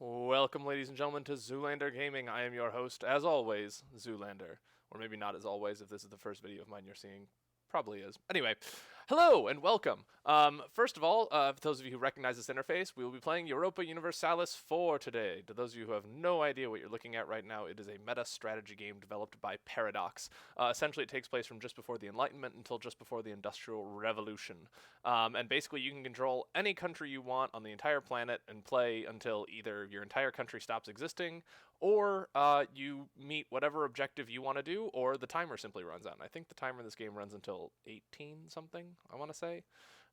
Welcome, ladies and gentlemen, to Zoolander Gaming. I am your host, as always, Zoolander. Or maybe not as always, if this is the first video of mine you're seeing. Probably is. Anyway, hello and welcome. First of all, for those of you who recognize this interface, we will be playing Europa Universalis 4 today. To those of you who have no idea what you're looking at right now, it is a meta strategy game developed by Paradox. Essentially, it takes place from just before the Enlightenment until just before the Industrial Revolution. And basically, you can control any country you want on the entire planet and play until either your entire country stops existing, or you meet whatever objective you want to do, or the timer simply runs out. And I think the timer in this game runs until 18 something, I want to say.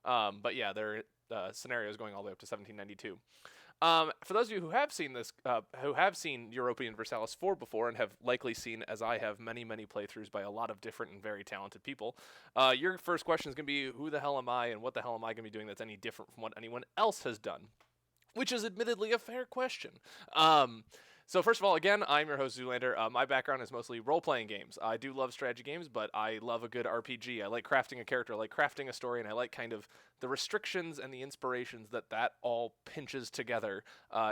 But yeah, there are scenarios going all the way up to 1792. For those of you who have seen this, who have seen Europa Universalis 4 before and have likely seen, as I have, many, many playthroughs by a lot of different and very talented people, your first question is going to be, who the hell am I and what the hell am I going to be doing that's any different from what anyone else has done? Which is admittedly a fair question. So first of all, again, I'm your host Zoolander. My background is mostly role-playing games. I do love strategy games, but I love a good RPG. I like crafting a character, I like crafting a story, and I like kind of the restrictions and the inspirations that all pinches together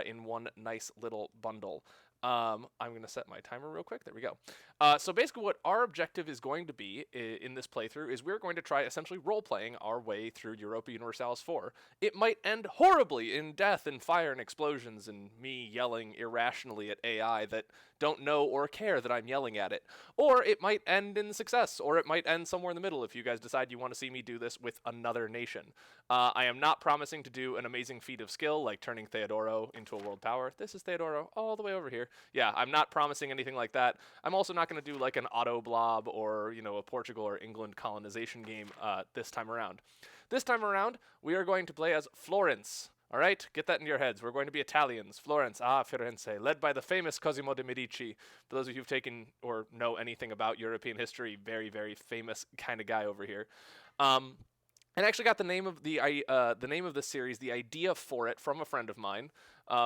in one nice little bundle. I'm going to set my timer real quick. There we go. So basically what our objective is going to be in this playthrough is we're going to try essentially role-playing our way through Europa Universalis 4. It might end horribly in death and fire and explosions and me yelling irrationally at AI that don't know or care that I'm yelling at it. Or it might end in success, or it might end somewhere in the middle if you guys decide you want to see me do this with another nation. I am not promising to do an amazing feat of skill like turning Theodoro into a world power. This is Theodoro all the way over here. Yeah, I'm not promising anything like that. I'm also not going to do like an auto blob or, a Portugal or England colonization game this time around. This time around, we are going to play as Florence. All right, get that in your heads. We're going to be Italians. Florence, Firenze, led by the famous Cosimo de' Medici. For those of you who've taken or know anything about European history, very, very famous kind of guy over here. And I actually got the name of the name of the series, the idea for it, from a friend of mine.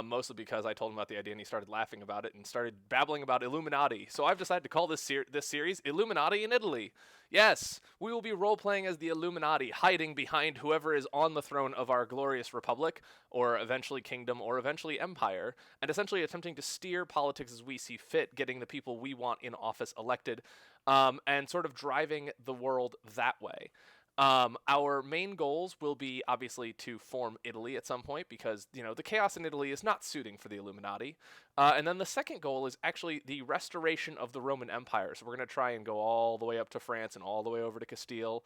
Mostly because I told him about the idea and he started laughing about it and started babbling about Illuminati. So I've decided to call this series Illuminati in Italy. Yes, we will be role playing as the Illuminati, hiding behind whoever is on the throne of our glorious republic, or eventually kingdom, or eventually empire, and essentially attempting to steer politics as we see fit, getting the people we want in office elected, and sort of driving the world that way. Our main goals will be obviously to form Italy at some point because, the chaos in Italy is not suiting for the Illuminati. And then the second goal is actually the restoration of the Roman Empire. So we're going to try and go all the way up to France and all the way over to Castile,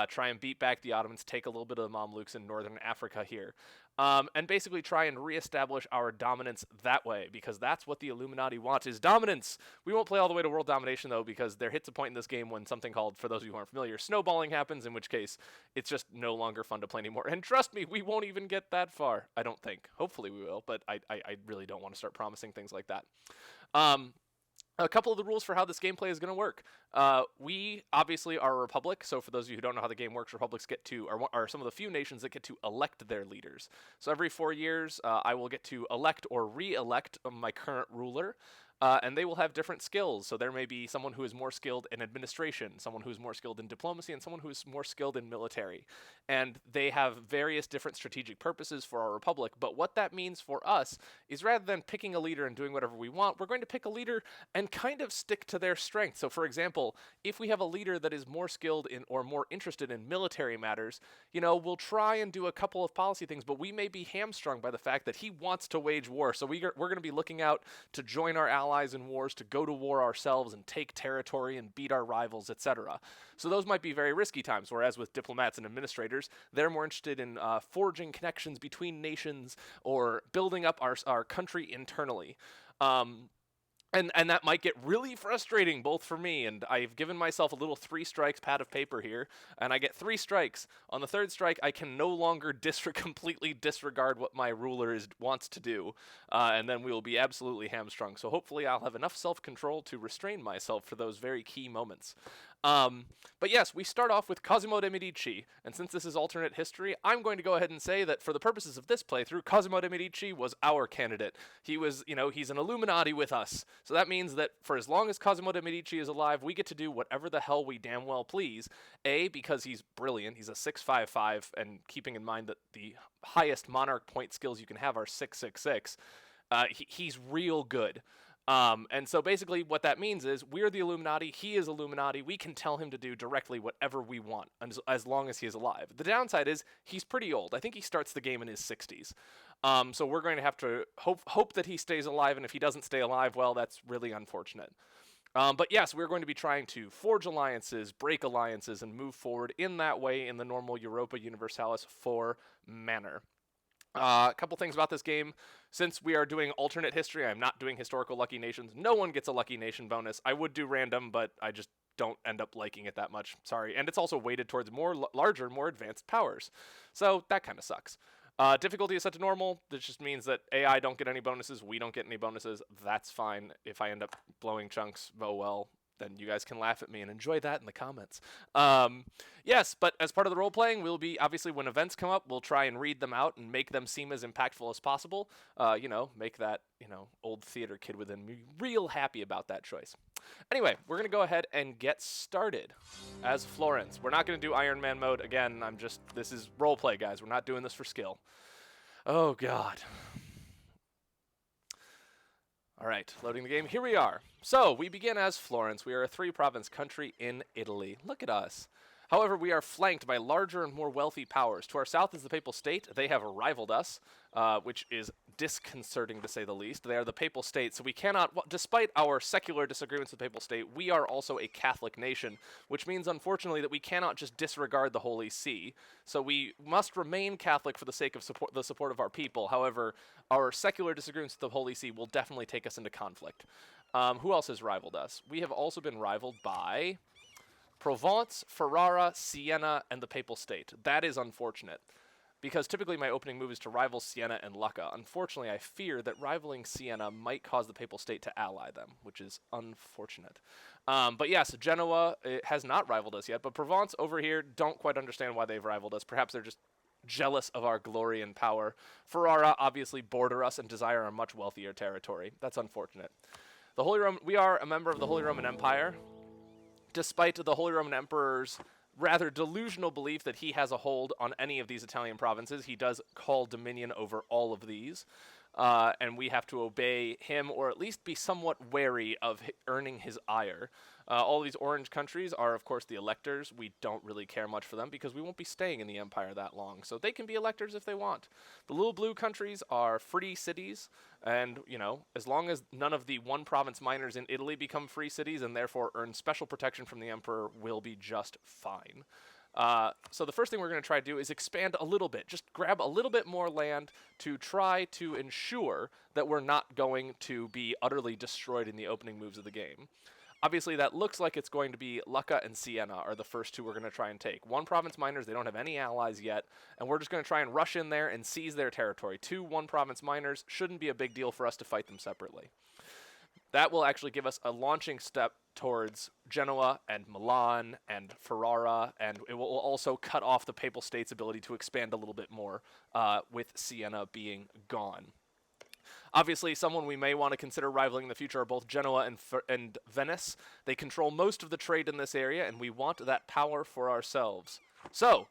try and beat back the Ottomans, take a little bit of the Mamluks in northern Africa here. And basically try and reestablish our dominance that way, because that's what the Illuminati want, is dominance. We won't play all the way to world domination, though, because there hits a point in this game when something called, for those of you who aren't familiar, snowballing happens, in which case it's just no longer fun to play anymore. And trust me, we won't even get that far, I don't think. Hopefully we will, but I really don't want to start promising things like that. A couple of the rules for how this gameplay is going to work. We obviously are a republic, so for those of you who don't know how the game works, republics get to are some of the few nations that get to elect their leaders. So every 4 years, I will get to elect or re-elect my current ruler. And they will have different skills. So there may be someone who is more skilled in administration, someone who is more skilled in diplomacy, and someone who is more skilled in military. And they have various different strategic purposes for our republic. But what that means for us is rather than picking a leader and doing whatever we want, we're going to pick a leader and kind of stick to their strength. So for example, if we have a leader that is more skilled in or more interested in military matters, we'll try and do a couple of policy things, but we may be hamstrung by the fact that he wants to wage war. So we're going to be looking out to join our allies in wars, to go to war ourselves and take territory and beat our rivals, etc. So those might be very risky times, whereas with diplomats and administrators, they're more interested in forging connections between nations or building up our country internally. And that might get really frustrating, both for me, and I've given myself a little 3 strikes pad of paper here, and I get 3 strikes. On the 3rd strike, I can no longer completely disregard what my ruler wants to do, and then we will be absolutely hamstrung. So hopefully I'll have enough self-control to restrain myself for those very key moments. But yes, we start off with Cosimo de' Medici, and since this is alternate history, I'm going to go ahead and say that for the purposes of this playthrough, Cosimo de' Medici was our candidate. He was, he's an Illuminati with us. So that means that for as long as Cosimo de' Medici is alive, we get to do whatever the hell we damn well please. A, because he's brilliant, he's a 655, and keeping in mind that the highest monarch point skills you can have are 666. He's real good. And so basically what that means is we're the Illuminati, he is Illuminati, we can tell him to do directly whatever we want as long as he is alive. The downside is he's pretty old. I think he starts the game in his 60s. So we're going to have to hope that he stays alive, and if he doesn't stay alive, well, that's really unfortunate. But yes, we're going to be trying to forge alliances, break alliances, and move forward in that way in the normal Europa Universalis 4 manner. A couple things about this game. Since we are doing alternate history, I'm not doing historical lucky nations. No one gets a lucky nation bonus. I would do random, but I just don't end up liking it that much. Sorry. And it's also weighted towards larger, more advanced powers. So that kind of sucks. Difficulty is set to normal. This just means that AI don't get any bonuses. We don't get any bonuses. That's fine. If I end up blowing chunks, oh well. Then you guys can laugh at me and enjoy that in the comments. Yes, but as part of the role-playing, we'll be, obviously, when events come up, we'll try and read them out and make them seem as impactful as possible. Make that, old theater kid within me real happy about that choice. Anyway, we're going to go ahead and get started as Florence. We're not going to do Iron Man mode. Again, this is role-play, guys. We're not doing this for skill. Oh, God. All right, loading the game. Here we are. So, we begin as Florence. We are a 3-province country in Italy. Look at us. However, we are flanked by larger and more wealthy powers. To our south is the Papal State. They have rivaled us, which is disconcerting to say the least. They are the Papal State, so we cannot, despite our secular disagreements with the Papal State, we are also a Catholic nation, which means, unfortunately, that we cannot just disregard the Holy See. So we must remain Catholic for the sake of the support of our people. However, our secular disagreements with the Holy See will definitely take us into conflict. Who else has rivaled us? We have also been rivaled by Provence, Ferrara, Siena, and the Papal State. That is unfortunate, because typically my opening move is to rival Siena and Lucca. Unfortunately, I fear that rivaling Siena might cause the Papal State to ally them, which is unfortunate. But yes, Genoa has not rivaled us yet, but Provence over here, don't quite understand why they've rivaled us. Perhaps they're just jealous of our glory and power. Ferrara obviously border us and desire a much wealthier territory. That's unfortunate. We are a member of the Holy Roman Empire. Despite the Holy Roman Emperor's rather delusional belief that he has a hold on any of these Italian provinces, he does call dominion over all of these, and we have to obey him, or at least be somewhat wary of earning his ire. All these orange countries are, of course, the electors. We don't really care much for them because we won't be staying in the empire that long, so they can be electors if they want. The little blue countries are free cities, and, as long as none of the one-province minors in Italy become free cities and therefore earn special protection from the emperor, we'll be just fine. So the first thing we're going to try to do is expand a little bit. Just grab a little bit more land to try to ensure that we're not going to be utterly destroyed in the opening moves of the game. Obviously, that looks like it's going to be Lucca and Siena are the first two we're going to try and take. One-province minors, they don't have any allies yet, and we're just going to try and rush in there and seize their territory. 2 one-province minors shouldn't be a big deal for us to fight them separately. That will actually give us a launching step towards Genoa and Milan and Ferrara, and it will also cut off the Papal State's ability to expand a little bit more with Siena being gone. Obviously, someone we may want to consider rivaling in the future are both Genoa and Venice. They control most of the trade in this area, and we want that power for ourselves. So,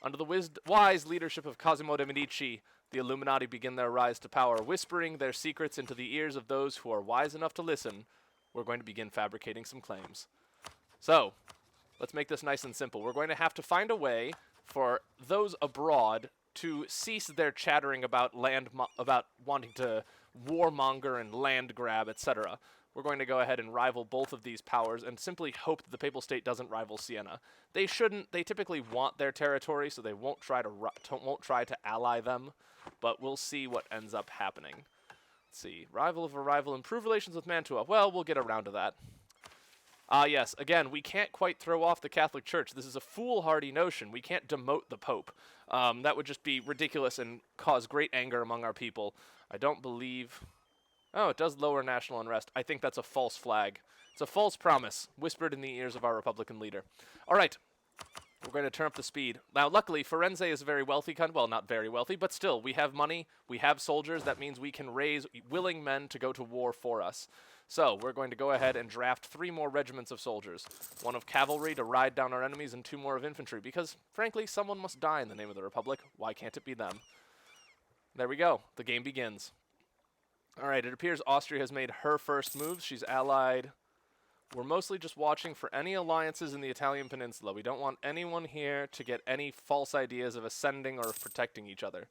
under the wise leadership of Cosimo de' Medici, the Illuminati begin their rise to power, whispering their secrets into the ears of those who are wise enough to listen. We're going to begin fabricating some claims. So, let's make this nice and simple. We're going to have to find a way for those abroad to cease their chattering about about wanting to warmonger and land grab, etc. We're going to go ahead and rival both of these powers and simply hope that the Papal State doesn't rival Siena. They shouldn't. They typically want their territory, so they won't try to ally them, but we'll see what ends up happening. Let's see. Rival of a rival, improve relations with Mantua. Well, we'll get around to that. Yes, again, we can't quite throw off the Catholic Church. This is a foolhardy notion. We can't demote the Pope. That would just be ridiculous and cause great anger among our people. I don't believe... Oh, it does lower national unrest. I think that's a false flag. It's a false promise, whispered in the ears of our Republican leader. All right, we're going to turn up the speed. Now, luckily, Firenze is a very wealthy country. Well, not very wealthy, but still, we have money, we have soldiers. That means we can raise willing men to go to war for us. So, we're going to go ahead and draft 3 more regiments of soldiers. 1 of cavalry to ride down our enemies, and 2 more of infantry, because, frankly, someone must die in the name of the Republic. Why can't it be them? There we go. The game begins. All right, it appears Austria has made her first moves. She's allied. We're mostly just watching for any alliances in the Italian peninsula. We don't want anyone here to get any false ideas of ascending or of protecting each other.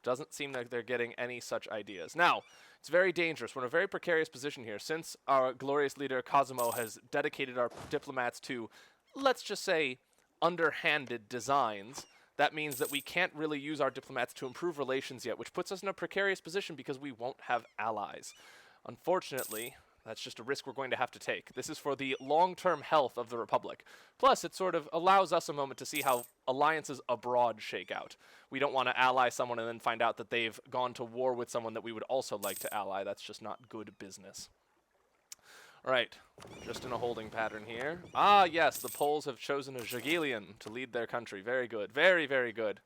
Doesn't seem like they're getting any such ideas. Now, it's very dangerous. We're in a very precarious position here. Since our glorious leader Cosimo has dedicated our diplomats to, let's just say, underhanded designs, that means that we can't really use our diplomats to improve relations yet, which puts us in a precarious position because we won't have allies. Unfortunately, that's just a risk we're going to have to take. This is for the long-term health of the Republic. Plus, it sort of allows us a moment to see how alliances abroad shake out. We don't want to ally someone and then find out that they've gone to war with someone that we would also like to ally. That's just not good business. All right, just in a holding pattern here. Ah, yes, the Poles have chosen a Jagiellian to lead their country. Very good. Very, very good.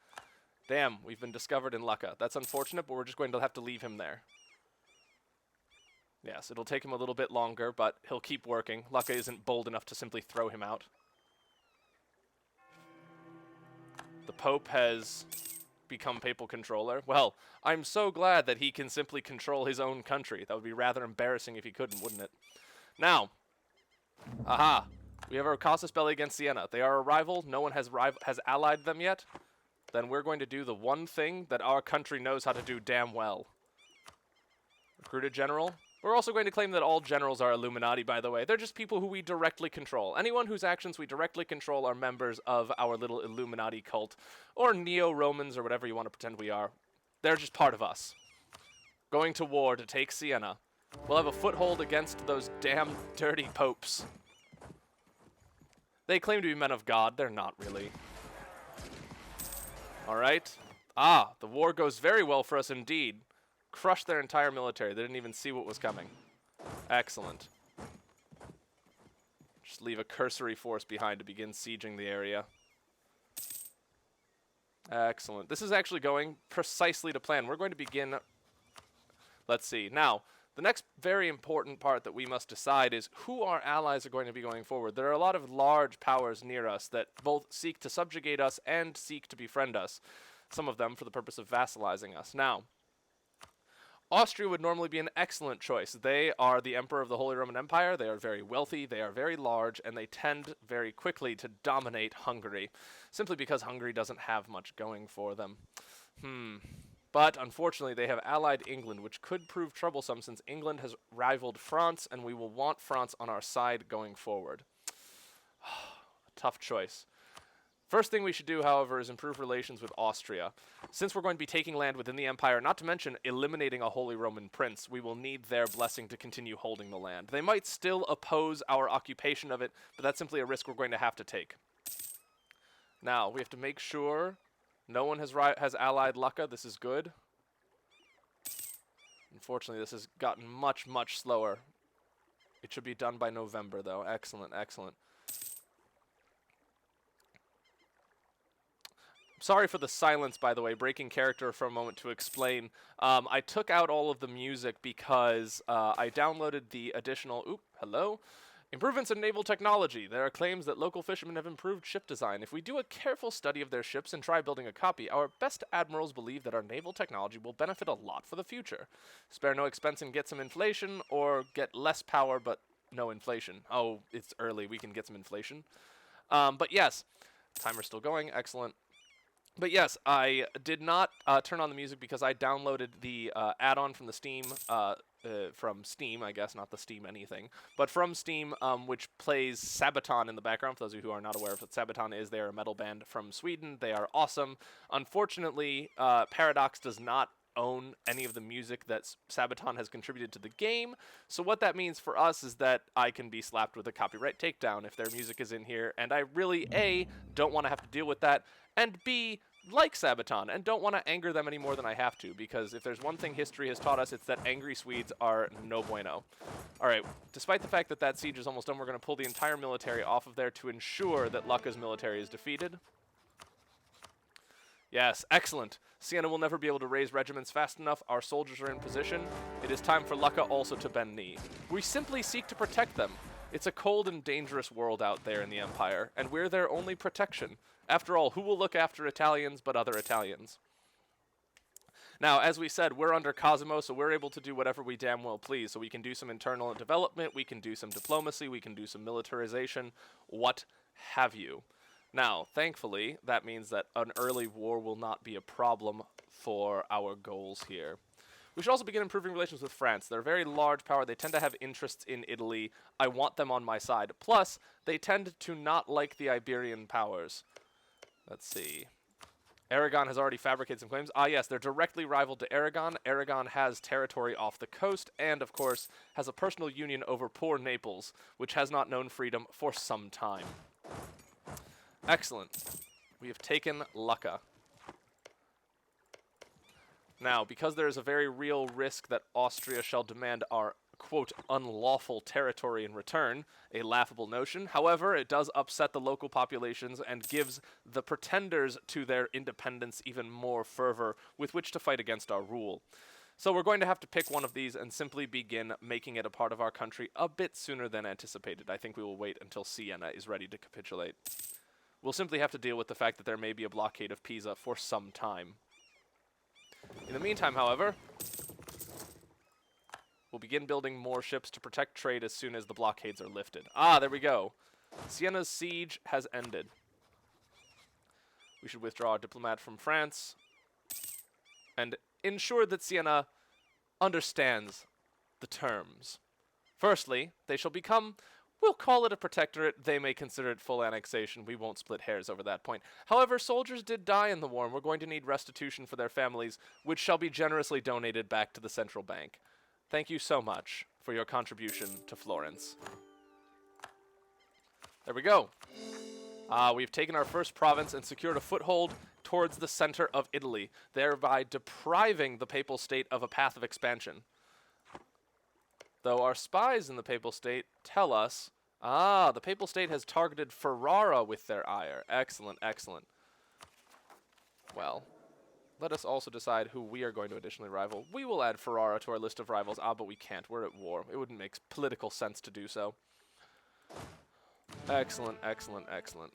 Damn, we've been discovered in Lucca. That's unfortunate, but we're just going to have to leave him there. Yes, it'll take him a little bit longer, but he'll keep working. Lucca isn't bold enough to simply throw him out. The Pope has become papal controller. Well, I'm so glad that he can simply control his own country. That would be rather embarrassing if he couldn't, wouldn't it? Now, aha, we have our casus belli against Siena. They are a rival. No one has allied them yet. Then we're going to do the one thing that our country knows how to do damn well. Recruit a general. We're also going to claim that all generals are Illuminati, by the way. They're just people who we directly control. Anyone whose actions we directly control are members of our little Illuminati cult, or Neo-Romans, or whatever you want to pretend we are. They're just part of us. Going to war to take Siena. We'll have a foothold against those damn dirty popes. They claim to be men of God. They're not really. All right. Ah, the war goes very well for us indeed. Crushed their entire military. They didn't even see what was coming. Excellent. Just leave a cursory force behind to begin sieging the area. Excellent. This is actually going precisely to plan. We're going to begin... Let's see. Now, the next very important part that we must decide is who our allies are going to be going forward. There are a lot of large powers near us that both seek to subjugate us and seek to befriend us. Some of them for the purpose of vassalizing us. Now, Austria would normally be an excellent choice. They are the Emperor of the Holy Roman Empire. They are very wealthy, they are very large, and they tend very quickly to dominate Hungary, simply because Hungary doesn't have much going for them. But unfortunately, they have allied England, which could prove troublesome since England has rivaled France, and we will want France on our side going forward. Tough choice. First thing we should do, however, is improve relations with Austria. Since we're going to be taking land within the empire, not to mention eliminating a Holy Roman Prince, we will need their blessing to continue holding the land. They might still oppose our occupation of it, but that's simply a risk we're going to have to take. Now, we have to make sure no one has allied Lucca. This is good. Unfortunately, this has gotten much, much slower. It should be done by November, though. Excellent, excellent. Sorry for the silence, by the way, breaking character for a moment to explain. I took out all of the music because I downloaded the additional... Oop, hello? Improvements in naval technology. There are claims that local fishermen have improved ship design. If we do a careful study of their ships and try building a copy, our best admirals believe that our naval technology will benefit a lot for the future. Spare no expense and get some inflation, or get less power but no inflation. Oh, it's early. We can get some inflation. But yes, timer's still going. Excellent. But yes, I did not turn on the music because I downloaded the add-on from the Steam, from Steam, I guess, not the Steam anything, but from Steam, which plays Sabaton in the background. For those of you who are not aware of what Sabaton is, they are a metal band from Sweden. They are awesome. Unfortunately, Paradox does not own any of the music that Sabaton has contributed to the game. So what that means for us is that I can be slapped with a copyright takedown if their music is in here, and I really, A, don't want to have to deal with that, and B, like Sabaton, and don't want to anger them any more than I have to, because if there's one thing history has taught us, it's that angry Swedes are no bueno. Alright, despite the fact that that siege is almost done, we're going to pull the entire military off of there to ensure that Lucca's military is defeated. Yes, excellent. Siena will never be able to raise regiments fast enough. Our soldiers are in position. It is time for Lucca also to bend knee. We simply seek to protect them. It's a cold and dangerous world out there in the Empire, and we're their only protection. After all, who will look after Italians but other Italians? Now, as we said, we're under Cosimo, so we're able to do whatever we damn well please. So we can do some internal development, we can do some diplomacy, we can do some militarization, what have you. Now, thankfully, that means that an early war will not be a problem for our goals here. We should also begin improving relations with France. They're a very large power. They tend to have interests in Italy. I want them on my side. Plus, they tend to not like the Iberian powers. Let's see. Aragon has already fabricated some claims. Ah, yes, they're directly rival to Aragon. Aragon has territory off the coast and, of course, has a personal union over poor Naples, which has not known freedom for some time. Excellent. We have taken Lucca. Now, because there is a very real risk that Austria shall demand our, quote, unlawful territory in return, a laughable notion. However, it does upset the local populations and gives the pretenders to their independence even more fervor with which to fight against our rule. So we're going to have to pick one of these and simply begin making it a part of our country a bit sooner than anticipated. I think we will wait until Siena is ready to capitulate. We'll simply have to deal with the fact that there may be a blockade of Pisa for some time. In the meantime, however, we'll begin building more ships to protect trade as soon as the blockades are lifted. Ah, there we go. Siena's siege has ended. We should withdraw a diplomat from France and ensure that Siena understands the terms. Firstly, they shall become... We'll call it a protectorate. They may consider it full annexation. We won't split hairs over that point. However, soldiers did die in the war, and we're going to need restitution for their families, which shall be generously donated back to the central bank. Thank you so much for your contribution to Florence. There we go. We've taken our first province and secured a foothold towards the center of Italy, thereby depriving the Papal State of a path of expansion. Though our spies in the Papal State tell us, the Papal State has targeted Ferrara with their ire. Excellent, excellent. Well, let us also decide who we are going to additionally rival. We will add Ferrara to our list of rivals. But we can't. We're at war. It wouldn't make political sense to do so. Excellent, excellent, excellent.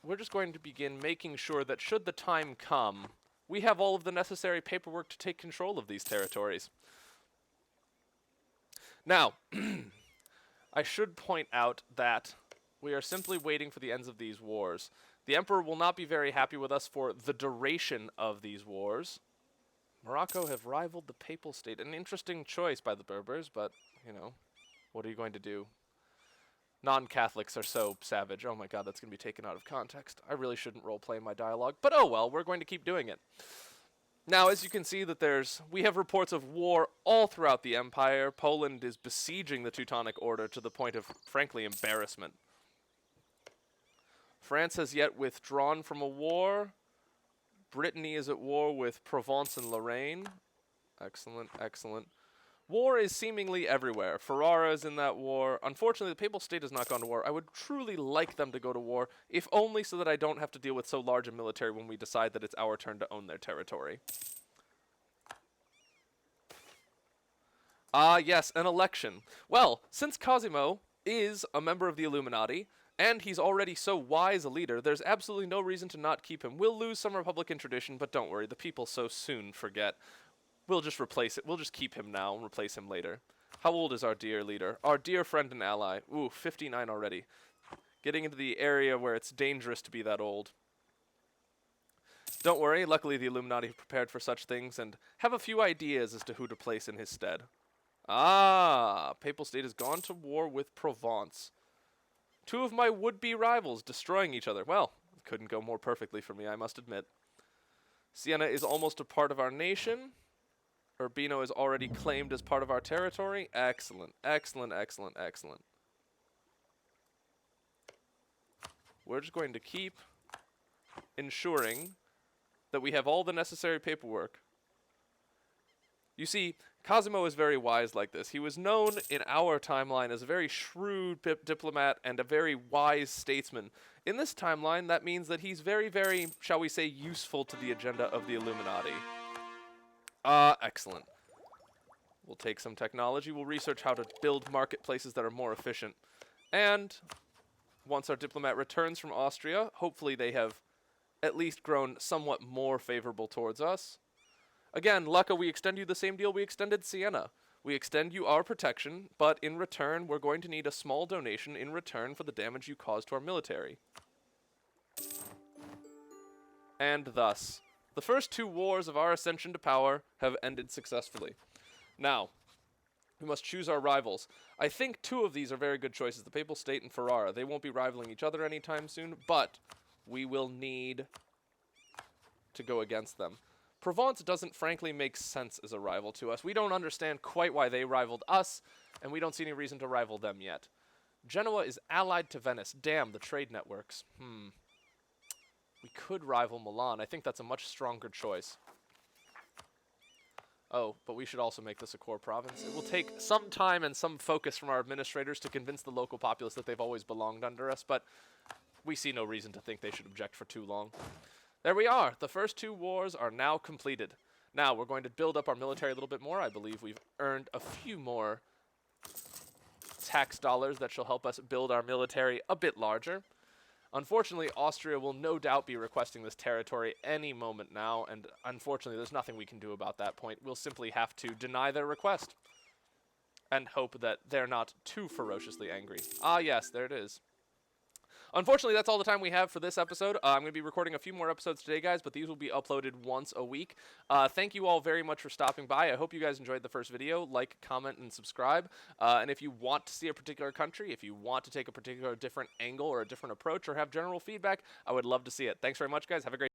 We're just going to begin making sure that should the time come, we have all of the necessary paperwork to take control of these territories. Now, I should point out that we are simply waiting for the ends of these wars. The Emperor will not be very happy with us for the duration of these wars. Morocco have rivaled the Papal State. An interesting choice by the Berbers, but, you know, what are you going to do? Non-Catholics are so savage. Oh my god, that's going to be taken out of context. I really shouldn't role-play my dialogue, but oh well, we're going to keep doing it. Now, as you can see, that we have reports of war all throughout the Empire. Poland is besieging the Teutonic Order to the point of, frankly, embarrassment. France has yet withdrawn from a war. Brittany is at war with Provence and Lorraine. Excellent, excellent. War is seemingly everywhere. Ferrara is in that war. Unfortunately, the Papal State has not gone to war. I would truly like them to go to war, if only so that I don't have to deal with so large a military when we decide that it's our turn to own their territory. Yes, an election. Well, since Cosimo is a member of the Illuminati, and he's already so wise a leader, there's absolutely no reason to not keep him. We'll lose some Republican tradition, but don't worry, the people so soon forget. We'll just replace it. We'll just keep him now and replace him later. How old is our dear leader? Our dear friend and ally. Ooh, 59 already. Getting into the area where it's dangerous to be that old. Don't worry, luckily the Illuminati have prepared for such things and have a few ideas as to who to place in his stead. Papal State has gone to war with Provence. Two of my would-be rivals destroying each other. Well, couldn't go more perfectly for me, I must admit. Siena is almost a part of our nation. Urbino is already claimed as part of our territory. Excellent, excellent, excellent, excellent. We're just going to keep ensuring that we have all the necessary paperwork. You see, Cosimo is very wise like this. He was known in our timeline as a very shrewd diplomat and a very wise statesman. In this timeline, that means that he's very, very, shall we say, useful to the agenda of the Illuminati. Excellent. We'll take some technology. We'll research how to build marketplaces that are more efficient. And once our diplomat returns from Austria, hopefully they have at least grown somewhat more favorable towards us. Again, Lucca, we extend you the same deal we extended Siena. We extend you our protection, but in return, we're going to need a small donation in return for the damage you caused to our military. And thus, the first 2 wars of our ascension to power have ended successfully. Now, we must choose our rivals. I think 2 of these are very good choices, the Papal State and Ferrara. They won't be rivaling each other anytime soon, but we will need to go against them. Provence doesn't frankly make sense as a rival to us. We don't understand quite why they rivaled us, and we don't see any reason to rival them yet. Genoa is allied to Venice. Damn, the trade networks. We could rival Milan. I think that's a much stronger choice. Oh, but we should also make this a core province. It will take some time and some focus from our administrators to convince the local populace that they've always belonged under us, but we see no reason to think they should object for too long. There we are. The first 2 wars are now completed. Now, we're going to build up our military a little bit more. I believe we've earned a few more tax dollars that shall help us build our military a bit larger. Unfortunately, Austria will no doubt be requesting this territory any moment now, and unfortunately, there's nothing we can do about that point. We'll simply have to deny their request and hope that they're not too ferociously angry. Ah, yes, there it is. Unfortunately, that's all the time we have for this episode. I'm going to be recording a few more episodes today, guys, but these will be uploaded once a week. Thank you all very much for stopping by. I hope you guys enjoyed the first video. Like, comment, and subscribe. And if you want to see a particular country, if you want to take a particular different angle or a different approach or have general feedback, I would love to see it. Thanks very much, guys. Have a great